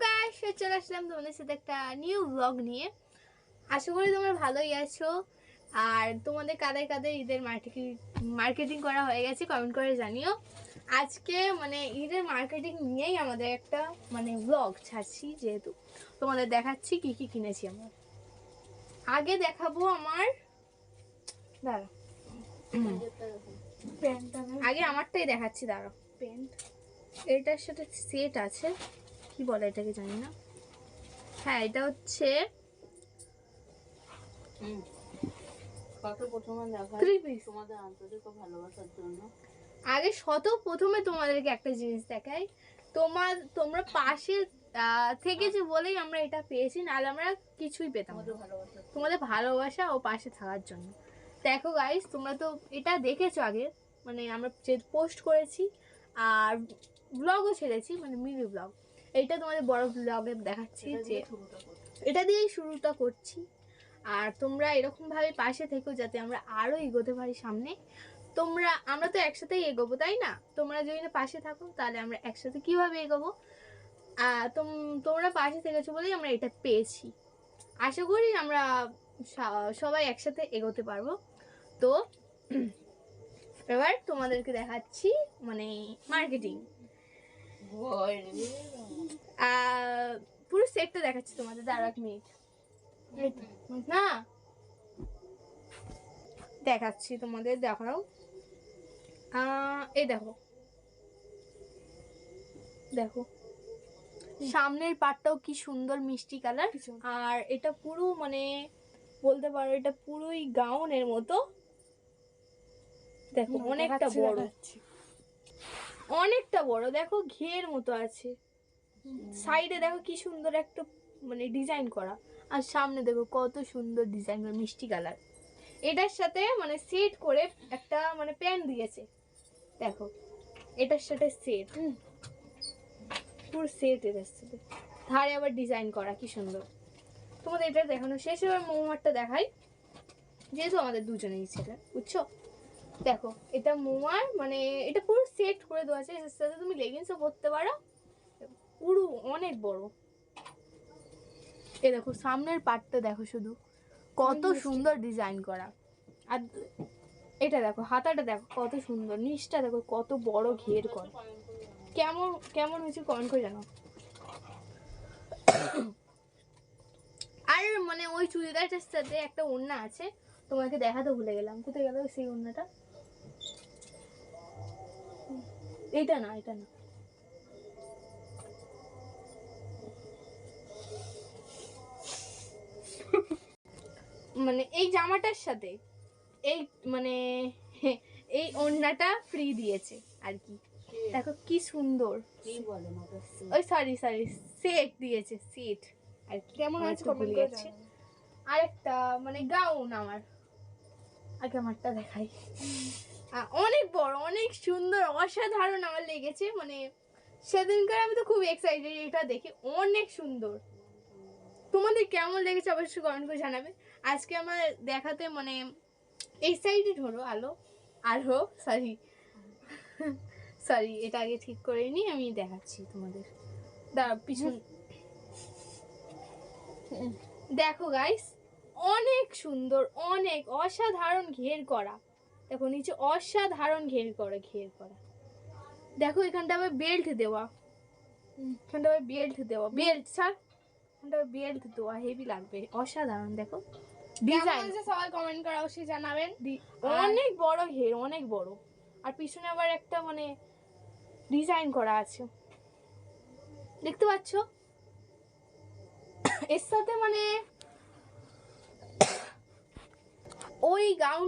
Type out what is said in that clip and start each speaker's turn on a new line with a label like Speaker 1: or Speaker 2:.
Speaker 1: Guys, চলে আসলাম তোমাদের সাথে একটা নিউ ব্লগ নিয়ে। আশা করি তোমরা ভালোই আছো। আর তোমাদের কাদের কাদের ঈদের মার্কেটিং করা হয়ে গেছে কমেন্ট করে জানিও। আজকে মানে ঈদের মার্কেটিং নিয়েই আমাদের একটা মানে ব্লগ ছাড়ছি, যেহেতু তোমাদের দেখাচ্ছি কি কি কিনেছি আমরা। আগে দেখাবো আমার দাঁড়া আগে আমারটাই দেখাচ্ছি, দাঁড়া। প্যান্ট এটার সাথে সেট আছে, কি বলে এটাকে জানি না। হ্যাঁ, এটা হচ্ছে
Speaker 2: তোমাদের আন্তরিক ও ভালোবাসার জন্য।
Speaker 1: আগে প্রথমে তোমাদেরকে একটা জিনিস দেখাই। তোমরা পাশে থেকেছো বলেই আমরা এটা পেয়েছি, নাহলে আমরা কিছুই পেতাম না। তোমাদের ভালোবাসা ও পাশে থাকার জন্য। দেখো গাইস, তোমরা তো এটা দেখেছো আগে, মানে আমরা যে পোস্ট করেছি আর ব্লগও ছেড়েছি, মানে মিনি ব্লগ। এইটা তোমাদের বড় ব্লগে দেখাচ্ছি, যে এটা দিয়েই শুরুটা করছি। আর তোমরা এরকম ভাবে পাশে থেকো যাতে আমরা আরো এগোতে পারি সামনে। আমরা তো একসাথেই এগোবো, তাই না? তোমরা যদি না পাশে থাকো তাহলে আমরা একসাথে কিভাবে এগোবো? তোমরা পাশে থেকেছো বলেই আমরা এটা পেয়েছি। আশা করি আমরা সবাই একসাথে এগোতে পারবো। তো এবার তোমাদেরকে দেখাচ্ছি মানে মার্কেটিং, পুরো সেটটা দেখাচ্ছি তোমাদের। দাঁড়াও এক মিনিট, না দেখাচ্ছি তোমাদের, দেখাও। এই দেখো দেখো, সামনের পাটটাও কি সুন্দর মিষ্টি কালার। আর এটা পুরো মানে বলতে পারো এটা পুরোই গাউনের মতো। দেখো অনেকটা বড় দেখো, ঘের মতো আছে। সাইডে দেখো কি সুন্দর একটা মানে ডিজাইন করা, আর সামনে দেখো কত সুন্দর ডিজাইন করা মিষ্টি কালার। এটার সাথে মানে সেট করে একটা মানে প্যান্ট দিয়েছে। দেখো এটার সাথে সেট, পুরো সেট এর সাথে ধারে আবার ডিজাইন করা, কি সুন্দর। তোমাদের এটা দেখানো শেষ, এবার মোমারটা দেখাই, যেহেতু আমাদের দুজনেই ছেলে, বুঝছো। দেখো এটা মোমার, মানে এটা পুরো সেট করে দেওয়া আছে, এর সাথে তুমি লেগিংসও পরতে পারো, পুরো অনেক বড়। এ দেখো সামনের পার্টটা দেখো শুধু কত সুন্দর ডিজাইন করা। আর এটা দেখো হাতাটা দেখো কত সুন্দর, নিচটা দেখো কত বড় ঘের করা। কেমন কেমন হয়েছে কমেন্ট করে জানাও। আর মানে ওই চুড়িদারটার সাথে একটা ওড়না আছে, তোমাকে দেখাতে ভুলে গেলাম। কোথায় গেল সেই ওড়নাটা? এটা না, এটা না, মানে এই জামাটার সাথে এই মানে এই ওড়নাটা ফ্রি দিয়েছে আর কি। দেখো কি সুন্দর, ওই সরি সেট দিয়েছে, সেট আর কি। কেমন আছে কমেন্ট করে জানাও। আরেকটা মানে গাউন, আগে আমারটা দেখাই। অনেক বড়, অনেক সুন্দর, অসাধারণ আমার লেগেছে। মানে সেদিনকার আমি তো খুব এক্সাইটেড এটা দেখে, অনেক সুন্দর। তোমাদের কেমন লেগেছে অবশ্যই কমেন্ট করে জানাবে। আজকে আমার দেখাতে মানে এক্সাইটেড হলো আরো সরি এটা আগে ঠিক করে নি, আমি দেখাচ্ছি তোমাদের। পিছন দেখো গাইস, অনেক সুন্দর, অনেক অসাধারণ ঘের করা। দেখো নিচে অসাধারণ ঘের করা। দেখো এখানটা আবার বেল্ট দেওয়া, বেল্ট দেওয়া হেভি লাগবে, অসাধারণ। দেখো ডিজাইন, সবাই কমেন্ট করে অবশ্যই জানাবেন। অনেক বড় ঘের, অনেক বড়। আর পিছনে আবার একটা মানে ডিজাইন করা আছে, দেখতে পাচ্ছ। এর সাথে মানে ওই গাউন